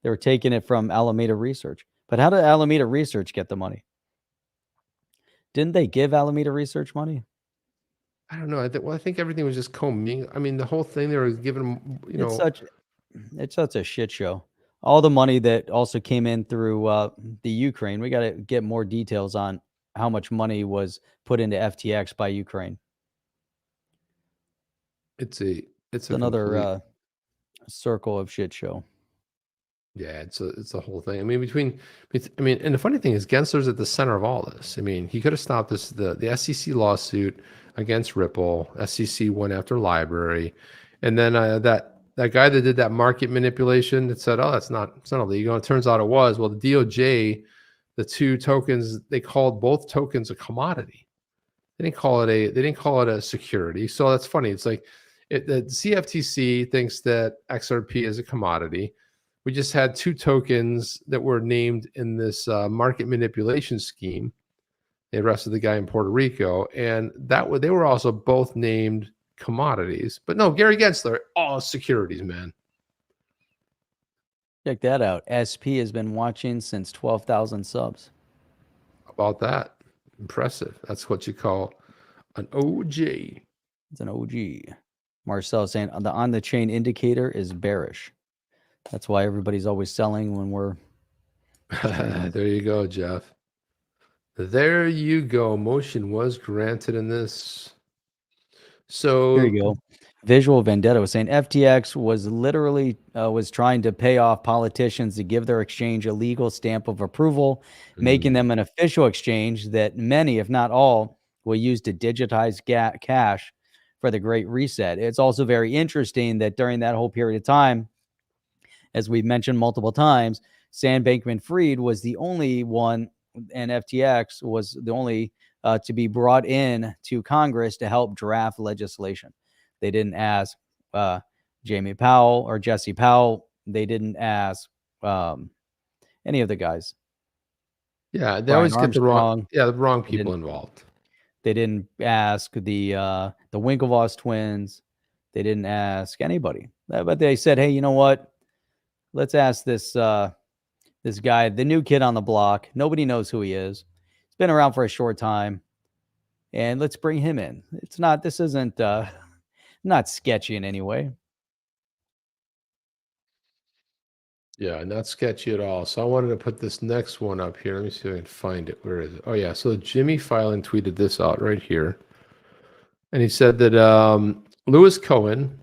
were taking it from Alameda Research. But how did Alameda Research get the money? Didn't they give Alameda Research money? I don't know. I think everything was just commingled. I mean, the whole thing they were giving, It's such a shit show. All the money that also came in through the Ukraine. We got to get more details on how much money was put into FTX by Ukraine. It's another circle of shit show. Yeah, it's a whole thing. I mean, and the funny thing is Gensler's at the center of all this. I mean, he could have stopped this, the SEC lawsuit against Ripple. SEC went after Library, and then that guy that did that market manipulation that said, "Oh, it's not illegal." And it turns out it was. Well, the DOJ, the two tokens, they called both tokens a commodity. They didn't call it a security. So that's funny. It's like the CFTC thinks that XRP is a commodity. We just had two tokens that were named in this market manipulation scheme. They arrested the guy in Puerto Rico, and they were also both named commodities. But no, Gary Gensler, all securities, man. Check that out. SP has been watching since 12,000 subs. How about that? Impressive. That's what you call an OG. It's an OG. Marcel saying the on the chain indicator is bearish. That's why everybody's always selling when we're. There you go, Jeff. There you go. Motion was granted in this. So Here you go. Visual Vendetta was saying FTX was literally was trying to pay off politicians to give their exchange a legal stamp of approval, making them an official exchange that many, if not all, will use to digitize cash for the Great Reset. It's also very interesting that during that whole period of time, as we've mentioned multiple times, Sam Bankman-Fried was the only one, and FTX was the only to be brought in to Congress to help draft legislation. They didn't ask Jamie Powell or Jesse Powell. They didn't ask any of the guys. Yeah, they Brian always get the Armstrong. wrong people involved. They didn't ask the Winklevoss twins. They didn't ask anybody. But they said, hey, you know what? Let's ask this this guy, the new kid on the block. Nobody knows who he is. He's been around for a short time. And let's bring him in. This isn't not sketchy in any way. Yeah, not sketchy at all. So I wanted to put this next one up here. Let me see if I can find it. Where is it? Oh, yeah. So Jimmy Filan tweeted this out right here. And he said that Louis Cohen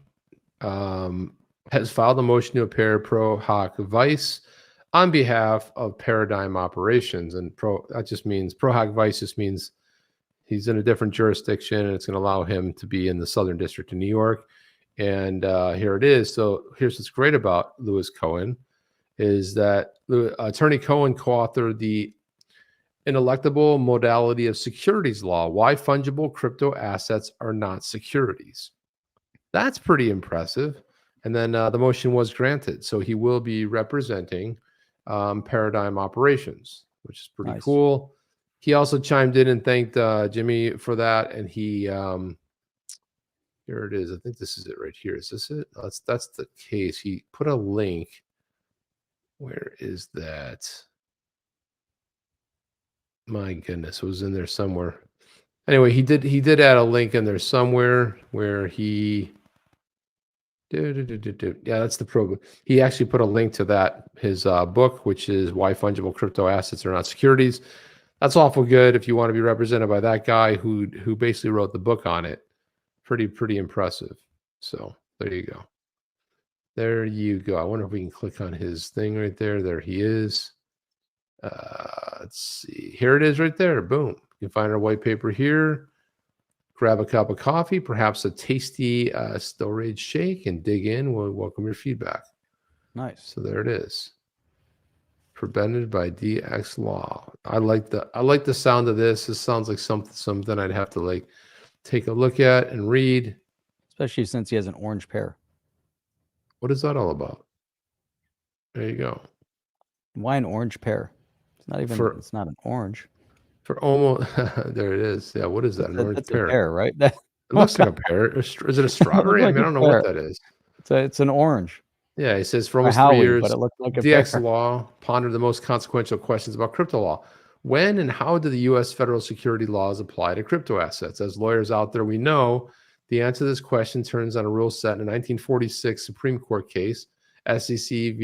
has filed a motion to appear pro hoc vice on behalf of Paradigm Operations. And that just means pro hoc vice just means he's in a different jurisdiction, and it's going to allow him to be in the Southern District of New York. And here it is. So here's what's great about Louis Cohen is that Attorney Cohen co-authored the Ineluctable Modality of Securities Law, Why Fungible Crypto Assets Are Not Securities. That's pretty impressive. And then the motion was granted. So he will be representing Paradigm Operations, which is pretty cool. He also chimed in and thanked Jimmy for that. And he, here it is. I think this is it right here. Is this it? Oh, that's the case. He put a link. Where is that? My goodness, it was in there somewhere. Anyway, he did add a link in there somewhere where he. Yeah, that's the program. He actually put a link to that, his book, which is Why Fungible Crypto Assets Are Not Securities. That's awful good if you want to be represented by that guy who basically wrote the book on it. Pretty impressive. So there you go. There you go. I wonder if we can click on his thing right there. There he is. Let's see. Here it is right there. Boom. You can find our white paper here. Grab a cup of coffee, perhaps a tasty storage shake, and dig in. We'll welcome your feedback. Nice. So there it is. Prevented by DX law. I like the sound of this. This sounds like something I'd have to like take a look at and read. Especially since he has an orange pear. What is that all about? There you go. Why an orange pear? It's not even. It's not an orange. For almost there it is. Yeah, what is that? An orange pear. A pear, right? It looks like a pear. Is it a strawberry? I mean, I don't know what that is. It's an orange. Yeah, it says for almost 3 years, but it looks like a DX pear. law pondered the most consequential questions about crypto law. When and how do the U.S. federal security laws apply to crypto assets? As lawyers out there, we know the answer to this question turns on a rule set in a 1946 Supreme Court case, SEC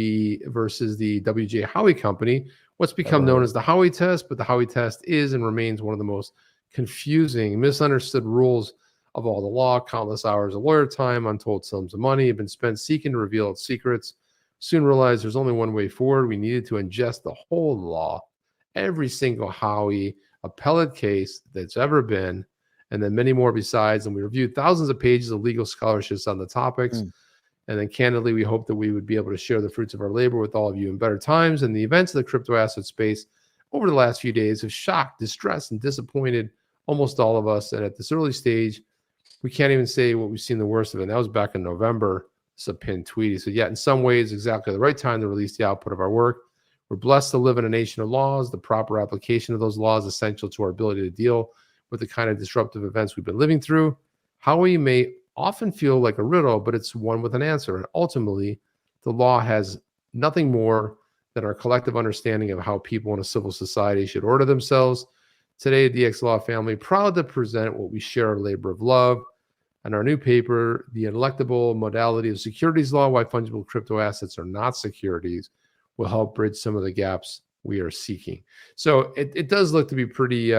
versus the W.J. Howey Company, what's become known as the Howey test, but the Howey test is and remains one of the most confusing, misunderstood rules of all the law. Countless hours of lawyer time, untold sums of money have been spent seeking to reveal its secrets. Soon realized there's only one way forward. We needed to ingest the whole law, every single Howey appellate case that's ever been, and then many more besides. And we reviewed thousands of pages of legal scholarships on the topics. And then candidly, we hope that we would be able to share the fruits of our labor with all of you in better times. And the events of the crypto asset space over the last few days have shocked, distressed, and disappointed almost all of us. And at this early stage, we can't even say what we've seen the worst of it. And that was back in November. It's a pinned tweet. He said, yet in some ways, exactly the right time to release the output of our work. We're blessed to live in a nation of laws. The proper application of those laws is essential to our ability to deal with the kind of disruptive events we've been living through. How we may often feel like a riddle, but it's one with an answer. And ultimately, the law has nothing more than our collective understanding of how people in a civil society should order themselves. Today, the DX Law family proud to present what we share our labor of love and our new paper, The Electable Modality of Securities Law, Why Fungible Crypto Assets Are Not Securities, will help bridge some of the gaps we are seeking. So it does look to be pretty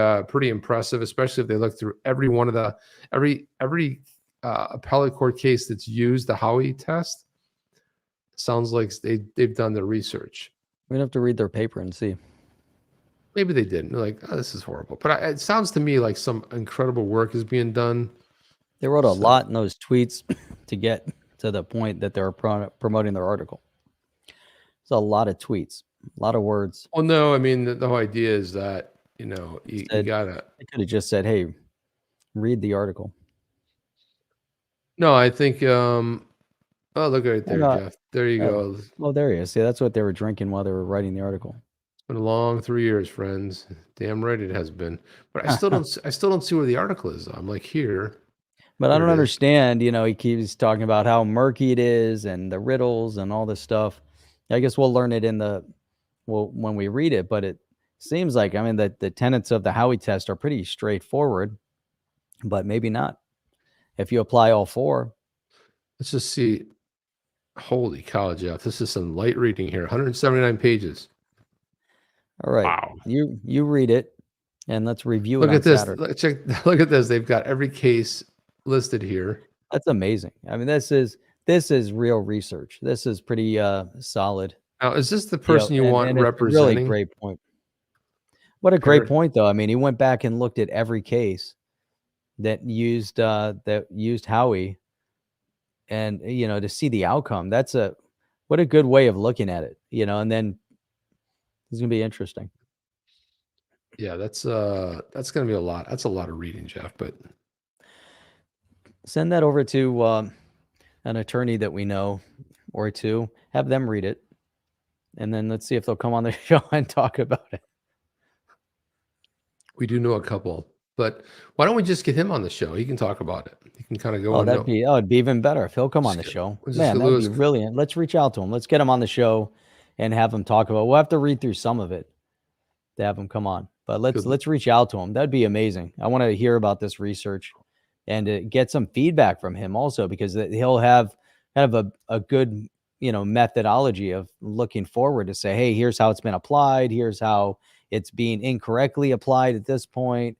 impressive, especially if they look through every one of the every appellate court case that's used the Howey test. Sounds like they've done the research. We'd have to read their paper and see. Maybe they didn't. They're like, oh, this is horrible. But it sounds to me like some incredible work is being done. They wrote a lot in those tweets to get to the point that they were promoting their article. It's a lot of tweets, a lot of words. Well, no, I mean, the whole idea is that, you gotta. I could have just said, hey, read the article. No, I think, oh, look right there, Jeff. There you go. Well, there he is. See, that's what they were drinking while they were writing the article. It's been a long 3 years, friends. Damn right it has been. But I still don't see where the article is. I'm like, here. But I don't understand, he keeps talking about how murky it is and the riddles and all this stuff. I guess we'll learn it when we read it, but it seems like, that the tenets of the Howey test are pretty straightforward, but maybe not. If you apply all four. Let's just see. Holy cow, Jeff. This is some light reading here. 179 pages. All right. Wow. You read it and let's review it. Look at this. Saturday. Look at this. They've got every case listed here. That's amazing. This is real research. This is pretty solid. Now, is this the person you want representing? Really great point. What a great point, though. He went back and looked at every case that used Howey, and to see the outcome. What a good way of looking at it. And then it's gonna be interesting. Yeah, that's gonna be a lot. That's a lot of reading, Jeff. But send that over to an attorney that we know or two. Have them read it, and then let's see if they'll come on the show and talk about it. We do know a couple, but why don't we just get him on the show? He can talk about it. He can kind of go. Oh, it'd be even better if he'll come on the show. Man, that'd be brilliant. Let's reach out to him. Let's get him on the show and have him talk about. We'll have to read through some of it to have him come on, but let's reach out to him. That'd be amazing. I want to hear about this research and to get some feedback from him also, because he'll have kind of a good methodology of looking forward to say, hey, here's how it's been applied. Here's how it's being incorrectly applied at this point.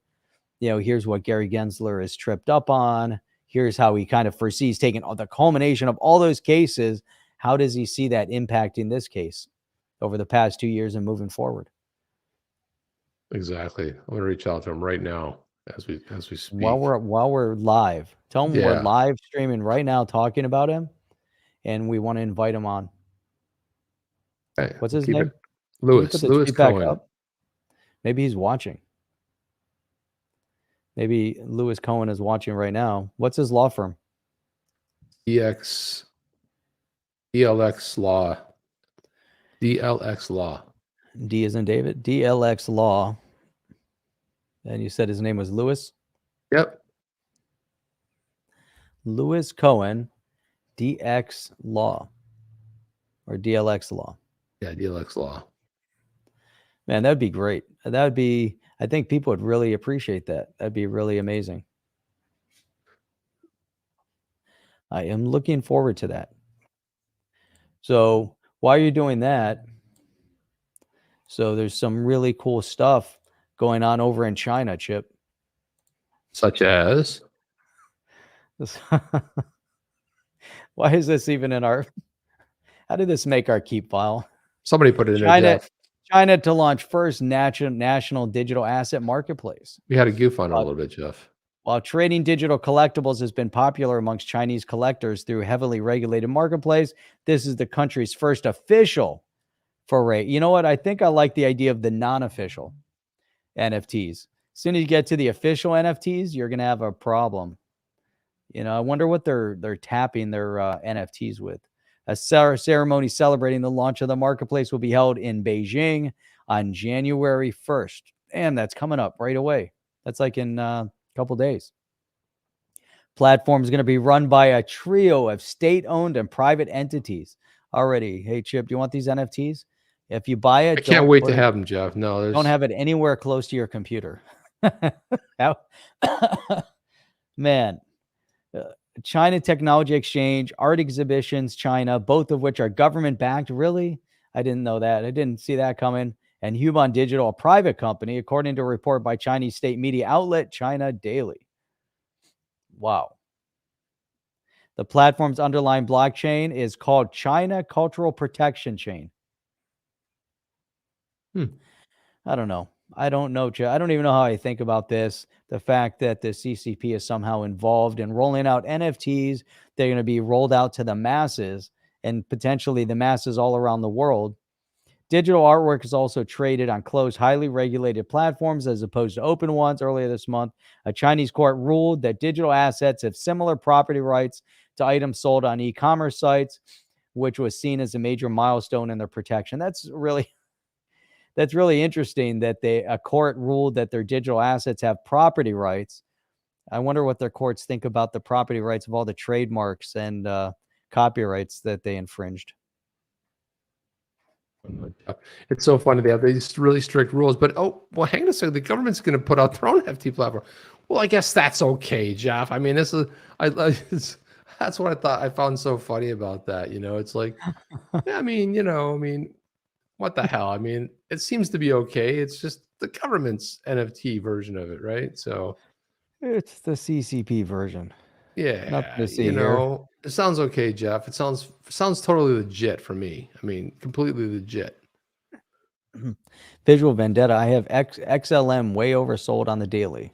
Here's what Gary Gensler is tripped up on. Here's how he kind of foresees taking the culmination of all those cases. How does he see that impacting this case over the past 2 years and moving forward? Exactly. I'm going to reach out to him right now as we speak. While we're live. Tell him we're live streaming right now talking about him, and we want to invite him on. Hey, what's his name? Lewis Cohen. Maybe he's watching. Maybe Lewis Cohen is watching right now. What's his law firm? DLX Law. DLX Law. D as in David. DLX Law. And you said his name was Lewis? Yep. Lewis Cohen, DX Law. Or DLX Law. Yeah, DLX Law. Man, that'd be great. I think people would really appreciate that. That'd be really amazing. I am looking forward to that. So while you're doing that, so there's some really cool stuff going on over in China, Chip. Such as? Why is this even in our... How did this make our keep file? Somebody put it in there, Jeff. China to launch first national digital asset marketplace. We had a goof on it a little bit, Jeff. While trading digital collectibles has been popular amongst Chinese collectors through a heavily regulated marketplace, this is the country's first official foray. You know what? I think I like the idea of the non-official NFTs. As soon as you get to the official NFTs, you're going to have a problem. I wonder what they're tapping their NFTs with. A ceremony celebrating the launch of the marketplace will be held in Beijing on January 1st. And that's coming up right away. That's like in a couple days. Platform is going to be run by a trio of state-owned and private entities. already. Hey, Chip, do you want these NFTs? If you buy it, I can't wait to have them, Jeff. No, don't have it anywhere close to your computer. Man, China Technology Exchange, art exhibitions, China, both of which are government backed. Really? I didn't know that. I didn't see that coming. And Huban Digital, a private company, according to a report by Chinese state media outlet China Daily. Wow. The platform's underlying blockchain is called China Cultural Protection Chain. I don't know. I don't know. I don't even know how I think about this. The fact that the CCP is somehow involved in rolling out NFTs, they're going to be rolled out to the masses and potentially the masses all around the world. Digital artwork is also traded on closed, highly regulated platforms as opposed to open ones. Earlier this month, a Chinese court ruled that digital assets have similar property rights to items sold on e-commerce sites, which was seen as a major milestone in their protection. That's really interesting that a court ruled that their digital assets have property rights. I wonder what their courts think about the property rights of all the trademarks and copyrights that they infringed. It's so funny. They have these really strict rules, but hang on a second. The government's going to put out their own NFT platform. Well, I guess that's okay, Jeff. I mean, that's what I thought. I found so funny about that. It's like, yeah, I mean, what the hell? I mean, it seems to be okay. It's just the government's NFT version of it, right? So it's the CCP version. Yeah, nothing to see here. It sounds okay, Jeff. It sounds totally legit for me. I mean, completely legit. Visual Vendetta. I have XLM way oversold on the daily.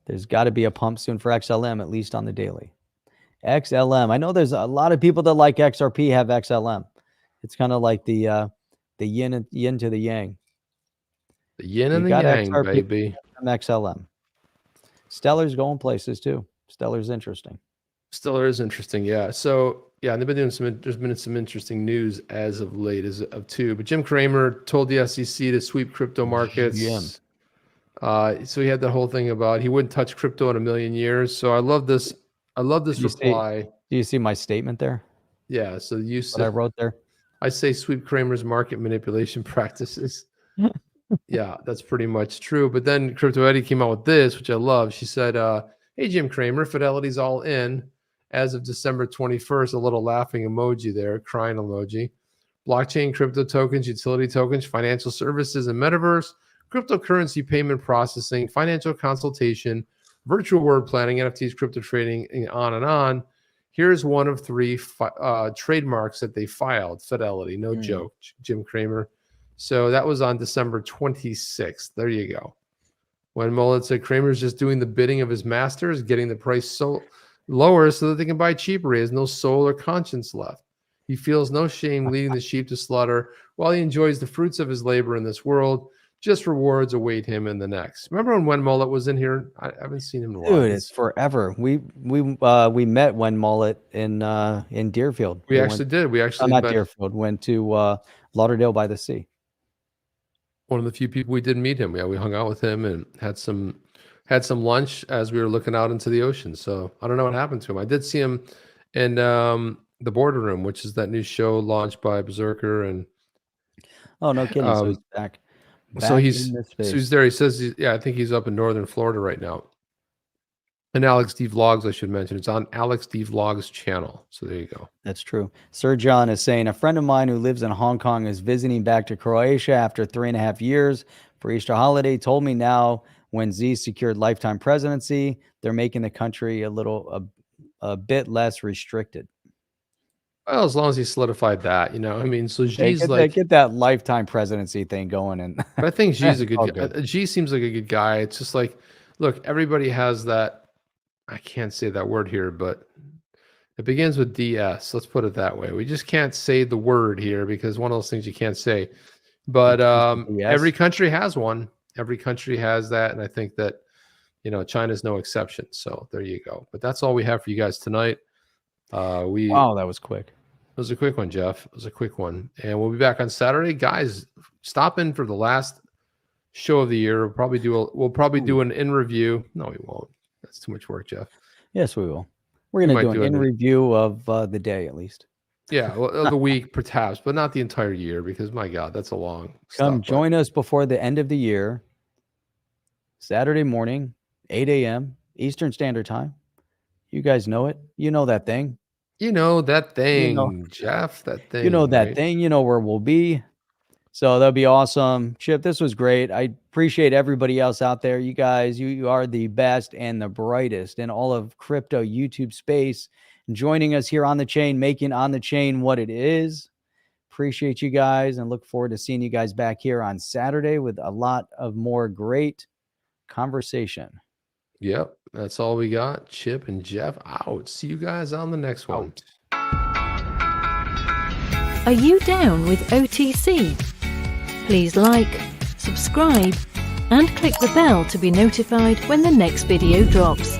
There's got to be a pump soon for XLM, at least on the daily. XLM. I know there's a lot of people that like XRP have XLM. It's kind of like the yin to the yang. The yin and the yang, XRP, baby. XLM. Stellar's going places too. Stellar's interesting. Stellar is interesting, yeah. So yeah, and they've been doing there's been some interesting news as of late too. But Jim Cramer told the SEC to sweep crypto markets. So he had that whole thing about he wouldn't touch crypto in a million years. So I love this reply. Do you see my statement there? Yeah. So you said what I wrote there. I say sweep Cramer's market manipulation practices. Yeah, that's pretty much true. But then Crypto Eddie came out with this, which I love. She said, hey, Jim Cramer, Fidelity's all in as of December 21st. A little laughing emoji there, crying emoji. Blockchain, crypto tokens, utility tokens, financial services and metaverse, cryptocurrency payment processing, financial consultation, virtual word planning, NFTs, crypto trading, and on and on. Here's one of 3 trademarks that they filed. Fidelity, no joke, Jim Cramer. So that was on December 26th. There you go. When Mullet said Cramer's just doing the bidding of his masters, getting the price so lower so that they can buy cheaper. He has no soul or conscience left. He feels no shame leading the sheep to slaughter while he enjoys the fruits of his labor in this world. Just rewards await him in the next. Remember when Mullet was in here? I haven't seen him in a while. Dude, it's forever. We met when Mullet in Deerfield. We actually did. We actually not Deerfield. Went to Lauderdale by the Sea. One of the few people we did meet him. Yeah, we hung out with him and had some lunch as we were looking out into the ocean. So I don't know what happened to him. I did see him in the Boardroom, which is that new show launched by Berserker. And oh, no kidding. So he's back. So he's there. He says, I think he's up in northern Florida right now. And Alex D Vlogs, I should mention. It's on Alex D Vlogs channel. So there you go. That's true. Sir John is saying, a friend of mine who lives in Hong Kong is visiting back to Croatia after 3.5 years for Easter holiday. Told me now when Z secured lifetime presidency, they're making the country a bit less restricted. Well, as long as he solidified that, I mean, so G's get that lifetime presidency thing going. And I think G's a good guy. G seems like a good guy. It's just like, look, everybody has that. I can't say that word here, but it begins with DS. Let's put it that way. We just can't say the word here because one of those things you can't say. But every country has one. Every country has that. And I think that, China's no exception. So there you go. But that's all we have for you guys tonight. Wow, that was quick. It was a quick one, Jeff. It was a quick one. And we'll be back on Saturday. Guys, stop in for the last show of the year. We'll probably do an in review. No, we won't. That's too much work, Jeff. Yes, we will. We're going to do an in review of the day at least. Yeah, well, the week perhaps, but not the entire year because my God, that's a long. Come stop, join us before the end of the year. Saturday morning, 8 a.m. Eastern Standard Time. You guys know it. You know that thing. You know that thing, know- Jeff. That thing. You know that right? thing. You know where we'll be. So that'll be awesome. Chip, this was great. I appreciate everybody else out there. You guys, you are the best and the brightest in all of crypto YouTube space. Joining us here on the chain, making On the Chain what it is. Appreciate you guys and look forward to seeing you guys back here on Saturday with a lot of more great conversation. Yep, that's all we got. Chip and Jeff out. See you guys on the next one. Are you down with OTC? Please like, subscribe, and click the bell to be notified when the next video drops.